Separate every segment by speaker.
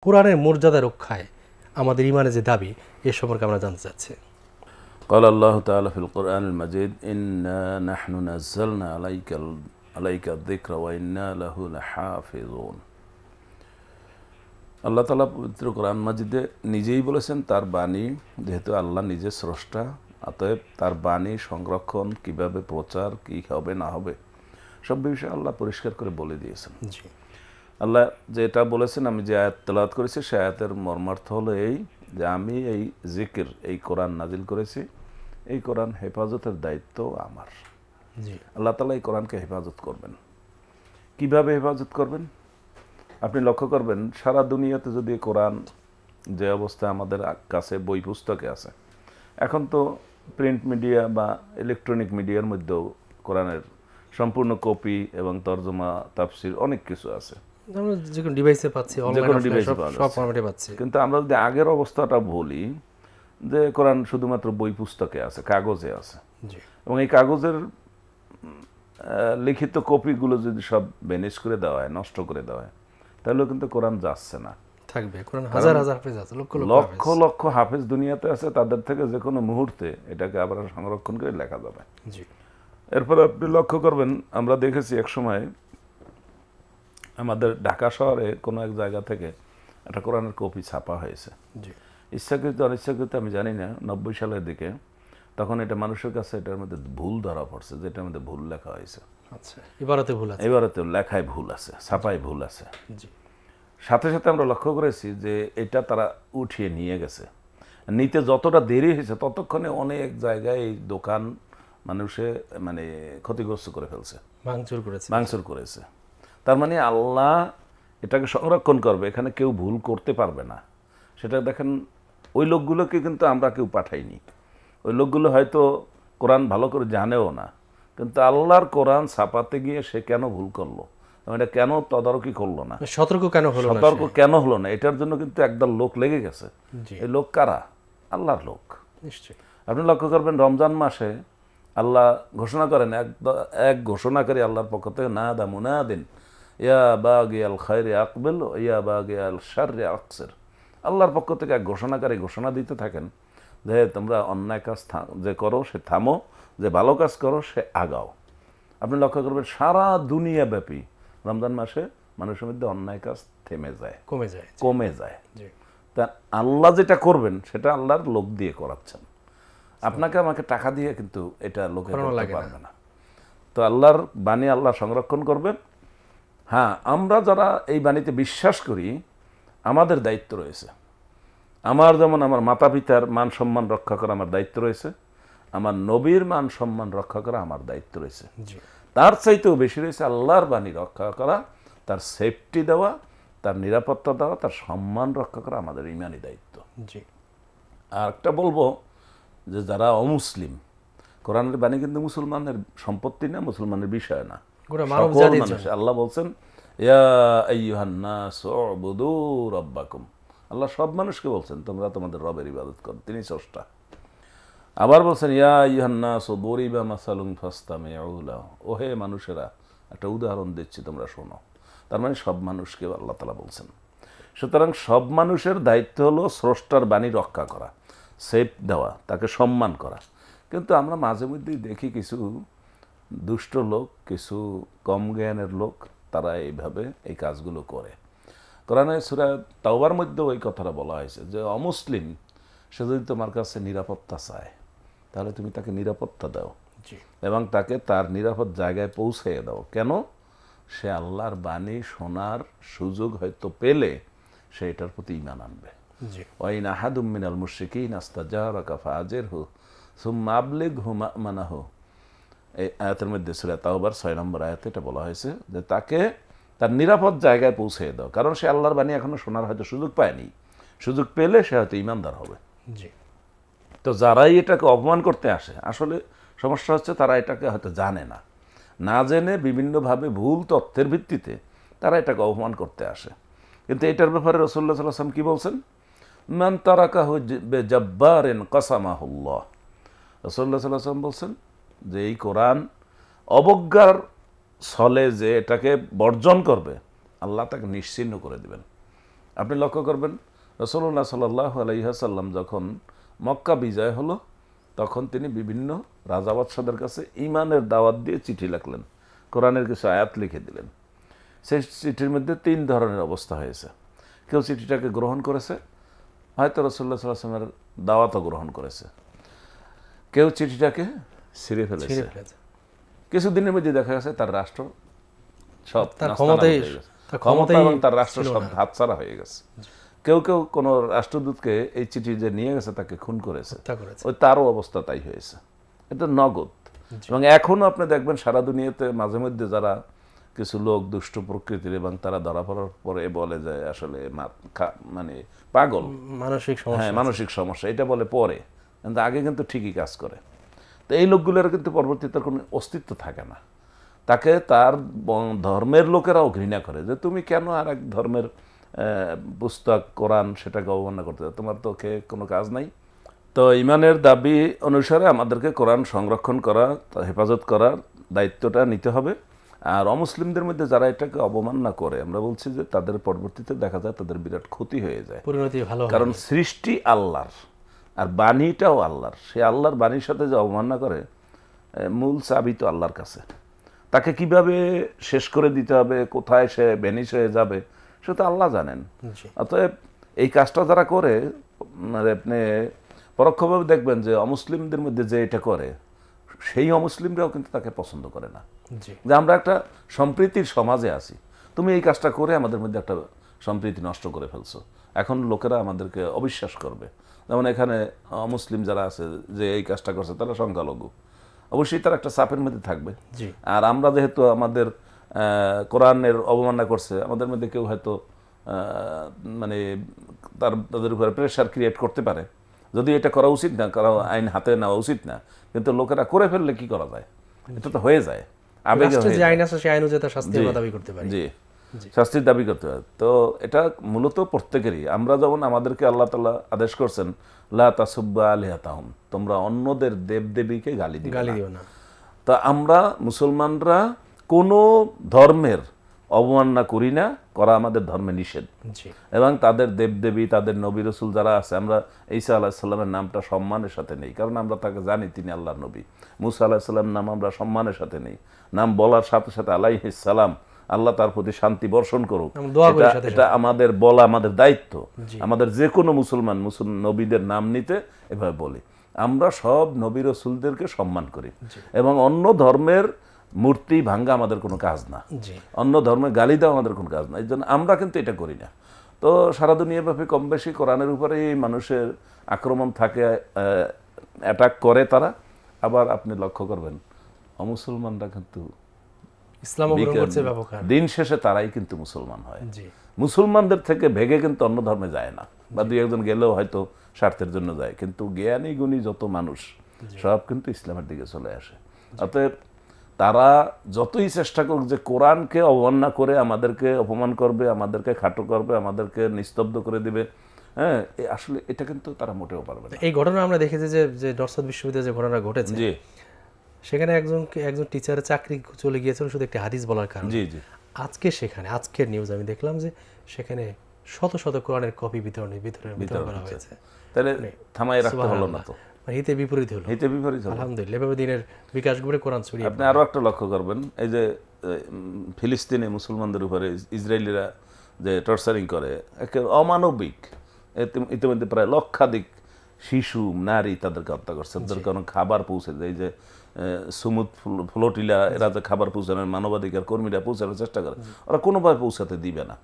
Speaker 1: কোরআনের মর্যাদা রক্ষায় আমাদের ইমানের যে দাবি এ সম্পর্কে আমরা জানতে চাচ্ছি।
Speaker 2: قال الله تعالى في القرآن المجيد إنا نحن نزلنا عليك الذكر وإنا له لحافظون। আল্লাহ তাআলা পবিত্র কোরআন মাজিদে নিজেই বলেছেন তার বাণী, যেহেতু আল্লাহ নিজে স্রষ্টা, অতএব তার বাণী সংরক্ষণ কিভাবে প্রচার কি হবে না হবে সব বিষয়ে আল্লাহ পরিষ্কার করে বলে দিয়েছেন।
Speaker 1: জি,
Speaker 2: আল্লাহ যেটা বলেছেন, আমি যে আয়াত তেলাওয়াত করেছি সে আয়াতের মর্মার্থ হলো এই যে আমি এই জিকির, এই কোরআন নাজিল করেছি, এই কোরআন হেফাজতের দায়িত্ব আমার।
Speaker 1: জি,
Speaker 2: আল্লাহ তাআলা এই কোরআনকে হেফাজত করবেন। কিভাবে হেফাজত করবেন? আপনি লক্ষ্য করবেন সারা দুনিয়াতে যদি কোরআন যে অবস্থা আমাদের কাছে বই পুস্তকে আছে, এখন তো প্রিন্ট মিডিয়া বা ইলেকট্রনিক মিডিয়ার মধ্যেও কোরআনের সম্পূর্ণ কপি এবং তর্জমা তাফসির অনেক কিছু আছে,
Speaker 1: আমরা যে কোনো ডিভাইসে পাচ্ছি,
Speaker 2: যে
Speaker 1: অনলাইন
Speaker 2: কোনো
Speaker 1: অফলাইন
Speaker 2: ডিভাইসে
Speaker 1: সব
Speaker 2: পাওয়া
Speaker 1: সব
Speaker 2: যাচ্ছে।
Speaker 1: ফরম্যাটে পাচ্ছি।
Speaker 2: কিন্তু আমরা যদি আগের অবস্থাটা বলি যে কোরআন শুধুমাত্র বই পুস্তকে আছে, কাগজে আছে,
Speaker 1: জি,
Speaker 2: এবং এই কাগজের লিখিত কপিগুলো যদি সব বেনিশ করে দেওয়া হয়, নষ্ট করে দেওয়া হয়, তাহলেও কিন্তু কোরআন যাচ্ছে না।
Speaker 1: থাকবে কোরআন হাজার হাজার হাফেজ আছে, লক্ষ লক্ষ
Speaker 2: লক্ষ
Speaker 1: হাফেজ।
Speaker 2: লক্ষ হাফেজ দুনিয়াতে আছে, তাদের থেকে যে কোনো মুহূর্তে এটাকে আবার সংরক্ষণ করে লেখা যাবে।
Speaker 1: জি,
Speaker 2: এরপর আপনি লক্ষ্য করবেন, আমরা দেখেছি এক সময় আমাদের ঢাকা শহরে কোনো এক জায়গা থেকে একটা কোরআনের কপি ছাপা হয়েছে,
Speaker 1: জি,
Speaker 2: ইচ্ছাকৃত অনিচ্ছাকৃত আমি জানি না, 90 সালের দিকে। তখন এটা মানুষের কাছে এটার মধ্যে ভুল ধরা পড়ছে, যে এটার মধ্যে ভুল লেখা হয়েছে।
Speaker 1: আচ্ছা, ইবারতে ভুল আছে।
Speaker 2: এবারে তো লেখায় ভুল আছে, ছাপায় ভুল আছে।
Speaker 1: জি,
Speaker 2: সাথে সাথে আমরা লক্ষ্য করেছি যে এটা তারা উঠিয়ে নিয়ে গেছে। নিতে যতটা দেরি হয়েছে ততক্ষণে অনেক জায়গায় এই দোকান মানুষে মানে ক্ষতিগ্রস্ত করে ফেলছে,
Speaker 1: ভাঙচুর করেছে।
Speaker 2: ভাঙচুর করেছে। তার মানে আল্লাহ এটাকে সংরক্ষণ করবে, এখানে কেউ ভুল করতে পারবে না। সেটা দেখেন, ওই লোকগুলোকে কিন্তু আমরা কেউ পাঠাইনি। ওই লোকগুলো হয়তো কোরআন ভালো করে জানেও না, কিন্তু আল্লাহর কোরআন ছাপাতে গিয়ে সে কেন ভুল করলো, এটা কেন তদারকি করলো না,
Speaker 1: সতর্ক কেন হলো না
Speaker 2: সতর্ক
Speaker 1: সে?
Speaker 2: কেন হলো না, এটার জন্য কিন্তু একদল লোক লেগে গেছে।
Speaker 1: জি,
Speaker 2: এই লোক কারা? আল্লাহর লোক।
Speaker 1: নিশ্চয়ই।
Speaker 2: আপনি লক্ষ্য করবেন রমজান মাসে আল্লাহ ঘোষণা করেন, এক ঘোষণাকারী আল্লাহর পক্ষ থেকে, না দা মুনাদিন ইয়া বাগি আল খায়রে আকবেল ইয়া বাগি আল শাররে আকসের। আল্লাহর পক্ষ থেকে এক ঘোষণাকারী ঘোষণা দিতে থাকেন যে তোমরা অন্যায় কাজ যে করো সে থামো, যে ভালো কাজ করো সে আগাও। আপনি লক্ষ্য করবেন সারা দুনিয়া ব্যাপী রমজান মাসে মানুষের মধ্যে অন্যায় কাজ থেমে যায়,
Speaker 1: কমে যায়।
Speaker 2: কমে যায়।
Speaker 1: জি,
Speaker 2: তা আল্লাহ যেটা করবেন সেটা আল্লাহর লোক দিয়ে করাচ্ছেন। আপনাকে আমাকে টাকা দিয়ে কিন্তু এটা লোকে করতে পারবে না। তো আল্লাহর বাণী আল্লাহ সংরক্ষণ করবেন। হ্যাঁ, আমরা যারা এই বাণীতে বিশ্বাস করি আমাদের দায়িত্ব রয়েছে। আমার যেমন আমার মাতা পিতার মান সম্মান রক্ষা করা আমার দায়িত্ব রয়েছে, আমার নবীর মান সম্মান রক্ষা করা আমার দায়িত্ব রয়েছে।
Speaker 1: জি,
Speaker 2: তার চাইতেও বেশি রয়েছে আল্লাহর বাণী রক্ষা করা, তার সেফটি দেওয়া, তার নিরাপত্তা দেওয়া, তার সম্মান রক্ষা করা আমাদের ইমানি দায়িত্ব।
Speaker 1: জি,
Speaker 2: আর একটা বলবো যে যারা অমুসলিম, কোরআনের বাণী কিন্তু মুসলমানের সম্পত্তি না, মুসলমানের বিষয় না,
Speaker 1: গোটা মানব
Speaker 2: সকল
Speaker 1: জাতির
Speaker 2: মানুষ।
Speaker 1: জন্য।
Speaker 2: আল্লাহ বলছেন ইয়া আইয়ুহান নাস উবুদু রাব্বাকুম। আল্লাহ সব মানুষকে বলছেন তোমরা তোমাদের রবের ইবাদত করো, তিনি স্রষ্টা। আবার বলছেন ইয়া আইয়ুহান নাস দরিবা মাসালুন ফাসতামিউ লাহু। ওহে মানুষেরা, একটা উদাহরণ দিচ্ছি তোমরা শোনো। তার মানে সব মানুষকে আল্লাহ তাআলা বলছেন। সুতরাং সব মানুষের দায়িত্ব হলো স্রষ্টার বাণী রক্ষা করা, সেফ দেওয়া, তাকে সম্মান করা। কিন্তু আমরা মাঝে মধ্যেই দেখি কিছু দুষ্ট লোক, কিছু কম জ্ঞানের লোক, তারা এইভাবে এই কাজগুলো করে। কোরআনে সূরা তাওবার মধ্যেও এই কথাটা বলা হয়েছে যে অমুসলিম সে যদি তোমার কাছে নিরাপত্তা চায় তাহলে তুমি তাকে নিরাপত্তা দাও
Speaker 1: জি,
Speaker 2: এবং তাকে তার নিরাপদ জায়গায় পৌঁছাইয়ে দাও। কেন? সে আল্লাহর বাণী শোনার সুযোগ হয়তো পেলে সে এটার প্রতি ঈমান আনবে।
Speaker 1: জি,
Speaker 2: ওয়াইন আহাদুম মিনাল মুশরিকিন আস্তাজারাকা ফাআজিরহু সুম্মা আবলিগহু মা'মানাহু। এই আয়াতের মধ্যে সূরা তাওবার 6 নম্বর আয়াতে এটা বলা হয়েছে যে তাকে তার নিরাপদ জায়গায় পৌঁছে দাও, কারণ সে আল্লাহর বাণী এখনো শোনার হয়তো সুযোগ পায়নি। সুযোগ পেলে সে হয়তো ঈমানদার হবে।
Speaker 1: জি,
Speaker 2: তো যারাই এটাকে অপমান করতে আসে, আসলে সমস্যা হচ্ছে তারা এটাকে হয়তো জানে না, না জেনে বিভিন্নভাবে ভুল তথ্যের ভিত্তিতে তারা এটাকে অপমান করতে আসে। কিন্তু এটার ব্যাপারে রাসূলুল্লাহ সাল্লাল্লাহু আলাইহি ওয়াসাল্লাম কি বলছেন? মান তারাকাহু বিজাব্বারিন কাসামাহুল্লাহ। রাসূলুল্লাহ সাল্লাল্লাহু আলাইহি ওয়াসাল্লাম বলছেন যে এই কোরআন অবজ্ঞার ছলে যে এটাকে বর্জন করবে আল্লাহ তাকে নিশ্চিহ্ন করে দিবেন। আপনি লক্ষ্য করবেন রাসূলুল্লাহ সাল্লাল্লাহু আলাইহি ওয়াসাল্লাম যখন মক্কা বিজয় হলো তখন তিনি বিভিন্ন রাজা বাদশাদের কাছে ঈমানের দাওয়াত দিয়ে চিঠি লিখলেন, কোরআনের কিছু আয়াত লিখে দিলেন। সেই চিঠির মধ্যে 3 ধরনের অবস্থা হয়েছে। কেউ চিঠিটাকে গ্রহণ করেছে, হয়তো রাসূলুল্লাহ সাল্লাল্লাহু আলাইহি ওয়াসাল্লামের দাওয়াতও গ্রহণ করেছে, কেউ চিঠিটাকে ছিঁড়ে ফেলেছে। কিছুদিনের মধ্যে দেখা গেছে তার রাষ্ট্র সব ক্ষমতা এবং তার রাষ্ট্র সব হাতছাড়া হয়ে গেছে। কেউ কেউ কোনো রাষ্ট্রদূতকে এই চিঠি যে নিয়ে গেছে তাকে খুন করেছে, ওই তারও অবস্থা তাই হয়েছে। এটা নগদ। এবং এখনো আপনি দেখবেন সারা দুনিয়াতে মাঝে মধ্যে যারা কিছু লোক দুষ্ট প্রকৃতির এবং তারা ধরা পড়ার পরে বলে যে আসলে মানে পাগল,
Speaker 1: মানসিক সমস্যা,
Speaker 2: হ্যাঁ মানসিক সমস্যা, এটা বলে পরে, কিন্তু আগে কিন্তু ঠিকই কাজ করে। তো এই লোকগুলোর কিন্তু পরবর্তীতে কোনো অস্তিত্ব থাকে না। তাকে তার ধর্মের লোকেরাও ঘৃণা করে যে তুমি কেন আর এক ধর্মের পুস্তক কোরআন সেটাকে অবমাননা করতে, তোমার তো কোনো কাজ নাই। তো ইমানের দাবি অনুসারে আমাদেরকে কোরআন সংরক্ষণ করা, হেফাজত করার দায়িত্বটা নিতে হবে। আর অমুসলিমদের মধ্যে যারা এটাকে অবমাননা করে, আমরা বলছি যে তাদের পরবর্তীতে দেখা যায় তাদের বিরাট ক্ষতি হয়ে যায়, কারণ সৃষ্টি আল্লাহর আর বাণীটাও আল্লাহর। সে আল্লাহর বাণীর সাথে যে অবমাননা করে, মূল চাবি তো আল্লাহর কাছে। তাকে কিভাবে শেষ করে দিতে হবে, কোথায় সে ভ্যানিশ হয়ে যাবে, সে তো আল্লাহ জানেন। অতএব এই কাজটা যারা করে, মানে আপনি পরোক্ষভাবে দেখবেন যে অমুসলিমদের মধ্যে যে এটা করে, সেই অমুসলিমরাও কিন্তু তাকে পছন্দ করে না। যে আমরা একটা সম্প্রীতির সমাজে আছি, তুমি এই কাজটা করে আমাদের মধ্যে একটা সম্প্রীতি নষ্ট করে ফেলছো, এখন লোকেরা আমাদেরকে অবিশ্বাস করবে। যেমন এখানে অমুসলিম যারা আছে যে এই কাজটা করছে তারা সংখ্যালঘু, অবশ্যই তারা একটা চাপের মধ্যে থাকবে। আর আমরা যেহেতু আমাদের কোরআনের অবমাননা করছে, আমাদের মধ্যে কেউ হয়তো মানে তাদের উপরে প্রেশার ক্রিয়েট করতে পারে, যদি এটা করা উচিত না, কারণ আইন হাতে নেওয়া উচিত না, কিন্তু লোকেরা করে ফেললে কি করা যায়, এটা তো হয়ে যায়। শাস্তির দাবি করতে হয়। তো এটা মূলত প্রত্যেকেরই। আমরা যেমন আমাদেরকে আল্লাহ তাআলা আদেশ করছেন লা তাসুব্বা আলিহাতাহুম, তোমরা অন্যদের দেবদেবীকে গালি দিও না। তা আমরা মুসলমানরা কোনো ধর্মের অবমাননা করি না, করা আমাদের ধর্মে নিষেধ। এবং তাদের দেবদেবী, তাদের নবী রসুল যারা আছে, আমরা ঈসা আলাইহিস সালামের নামটা সম্মানের সাথে নেই, কারণ আমরা তাকে জানি তিনি আল্লাহর নবী। মুসা আলাইহিস সালামের নাম আমরা সম্মানের সাথে নেই, নাম বলার সাথে সাথে আলাইহিস সালাম, আল্লাহ তার প্রতি শান্তি বর্ষণ করুক, এটা আমাদের বলা আমাদের দায়িত্ব। আমাদের যে কোনো মুসলমান নবীদের নাম নিতে এভাবে বলি। আমরা সব নবী রসুলদেরকে সম্মান করি, এবং অন্য ধর্মের মূর্তি ভাঙ্গা আমাদের কোনো কাজ না, অন্য ধর্মে গালি দেওয়া আমাদের কোনো কাজ না। এই জন্য আমরা কিন্তু এটা করি না। তো সারা দুনিয়াব্যাপী কম বেশি কোরআনের উপরেই মানুষের আক্রমণ থাকে, অ্যাটাক করে তারা। আবার আপনি লক্ষ্য করবেন অমুসলমানরা কিন্তু দিন শেষে তারাই কিন্তু মুসলমান হয়। মুসলমানদের থেকে ভেগে কিন্তু অন্য ধর্মে যায় না, বা দুই একজন গেলেও হয়তো স্বার্থের জন্য যায়, কিন্তু জ্ঞানী গুণী যত মানুষ সব কিন্তু ইসলামের দিকে চলে আসে। অতএব তারা যতই চেষ্টা করুক যে কোরআনকে অবমাননা করে আমাদেরকে অপমান করবে, আমাদেরকে খাটো করবে, আমাদেরকে নিস্তব্ধ করে দিবে, হ্যাঁ, আসলে এটা কিন্তু তারা মোটেও পারবে না।
Speaker 1: এই ঘটনা আমরা দেখেছি যে নর্থসাউথ বিশ্ববিদ্যালয়ে যে ঘটনা ঘটেছে, সেখানে একজন টিচারের চাকরি চলে গিয়েছিল শুধু একটি হাদিস বলার কারণে। আজকে সেখানে আজকের নিউজ আমি দেখলাম যে সেখানে শত শত কোরআনের কপি বিতরণ করা হয়েছে।
Speaker 2: তাহলে থামাই রাখতে হলো না তো,
Speaker 1: হিতে বিপরীত হলো। আলহামদুলিল্লাহ, এভাবে দিনের বিকাশ ঘটে কোরআন ছড়িয়ে।
Speaker 2: আপনি আরো একটা লক্ষ্য করবেন, এই যে ফিলিস্তিনে মুসলমানদের উপরে ইসরায়েলিরা যে টর্চারিং করে, অমানবিক। ইতিমধ্যে প্রায় লক্ষাধিক শিশু নারী তাদেরকে হত্যা করছে, তাদের কোনো খাবার পৌঁছে দেয়। এই যে সুমুদ ফ্লোটিলা, এরা যে খাবার পৌঁছানোর মানবাধিকার কর্মীরা পৌঁছানোর চেষ্টা করে, ওরা কোনোভাবে পৌঁছাতে দিবে না।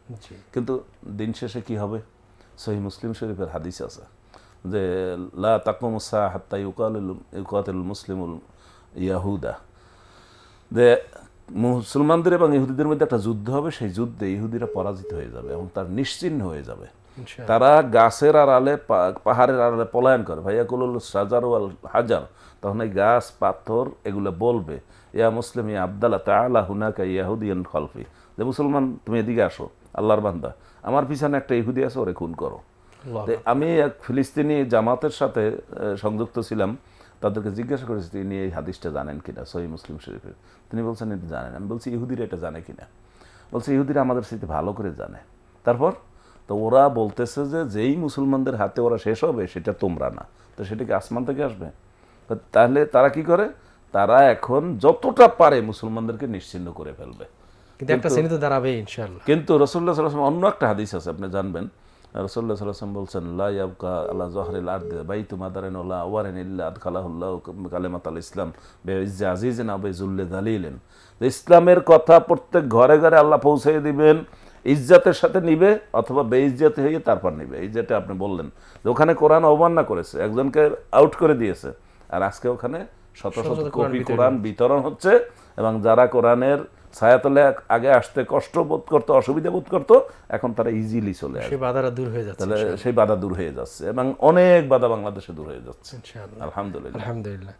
Speaker 2: কিন্তু দিন শেষে কি হবে? সহিহ মুসলিম শরীফের হাদিস আছে যে লা তাকুমুস সাআহ হাত্তা ইউকাতিলুল মুসলিমুল ইয়াহুদা, যে মুসলমানদের এবং ইহুদিদের মধ্যে একটা যুদ্ধ হবে, সেই যুদ্ধে ইহুদিরা পরাজিত হয়ে যাবে এবং তার নিশ্চিহ্ন হয়ে যাবে। তারা গাছের আড়ালে, পাহাড়ের আড়ালে পলায়ন করে, ভাইয়াকুলুল সাজার ওয়াল হাজার, তখন এই গাছ পাথর এগুলো বলবে ইয়া মুসলিম ইয়া আবদাল্লাহ তাআলা হুনাকা ইয়াহুদিয়ান খলফি, যে মুসলমান তুমি এদিকে আসো, আল্লাহর বান্দা, আমার পিছনে একটা ইহুদি আছে, ওরে খুন করো। আমি এক ফিলিস্তিনি জামাতের সাথে সংযুক্ত ছিলাম, তাদেরকে জিজ্ঞাসা করেছি তিনি এই হাদিসটা জানেন কিনা সহিহ মুসলিম শরীফের। তিনি বলছেন এটা জানেন। আমি বলছি ইহুদিরা এটা জানে কিনা? বলছে ইহুদিরা আমাদের সাথে ভালো করে জানে। তারপর তো ওরা বলতেছে যে যেই মুসলমানদের হাতে ওরা শেষ হবে সেটা তোমরা না, তো সেটা কি আসমান থেকে আসবে? তাহলে তারা কি করে, তারা এখন যতটা পারে মুসলমানদেরকে নিশ্চিহ্ন করে ফেলবে।
Speaker 1: কিন্তু একটা শ্রেণী তো দাঁড়াবে ইনশাআল্লাহ।
Speaker 2: কিন্তু রাসূলুল্লাহ সাল্লাল্লাহু আলাইহি ওয়াসাল্লাম অন্য একটা হাদিস আছে, আপনি জানবেন। রাসূলুল্লাহ সাল্লাল্লাহু আলাইহি ওয়াসাল্লাম বলছেন, লা ইয়াবকা আলা যাহরিল আরদি বাইতু মাদারিন ওয়ালা আওয়ারিন ইল্লা আদখালাহুল্লাহু কালিমাতাল ইসলাম বিইজ্জি আজিজিন আও বিযুল্লি যালিলিন। ইসলামের কথা প্রত্যেক ঘরে ঘরে আল্লাহ পৌঁছে দিবেন, ইজ্জতের সাথে নিবে অথবা বেইজ্জতি হয়ে তারপর নিবে। এই যেটা আপনি বললেন যে ওখানে কোরআন অবমাননা করেছে, একজনকে আউট করে দিয়েছে, আর আজকে ওখানে শত শত কপি কোরআন বিতরণ হচ্ছে, এবং যারা কোরআনের ছায়াতলে আগে আসতে কষ্ট বোধ করতো, অসুবিধা বোধ করতো, এখন তারা ইজিলি চলে আসে,
Speaker 1: সেই বাধাটা দূর হয়ে যাচ্ছে।
Speaker 2: তাহলে সেই বাধা দূর হয়ে যাচ্ছে, এবং অনেক বাধা বাংলাদেশে দূর হয়ে যাচ্ছে
Speaker 1: ইনশাআল্লাহ,
Speaker 2: আলহামদুলিল্লাহ।
Speaker 1: আলহামদুলিল্লাহ।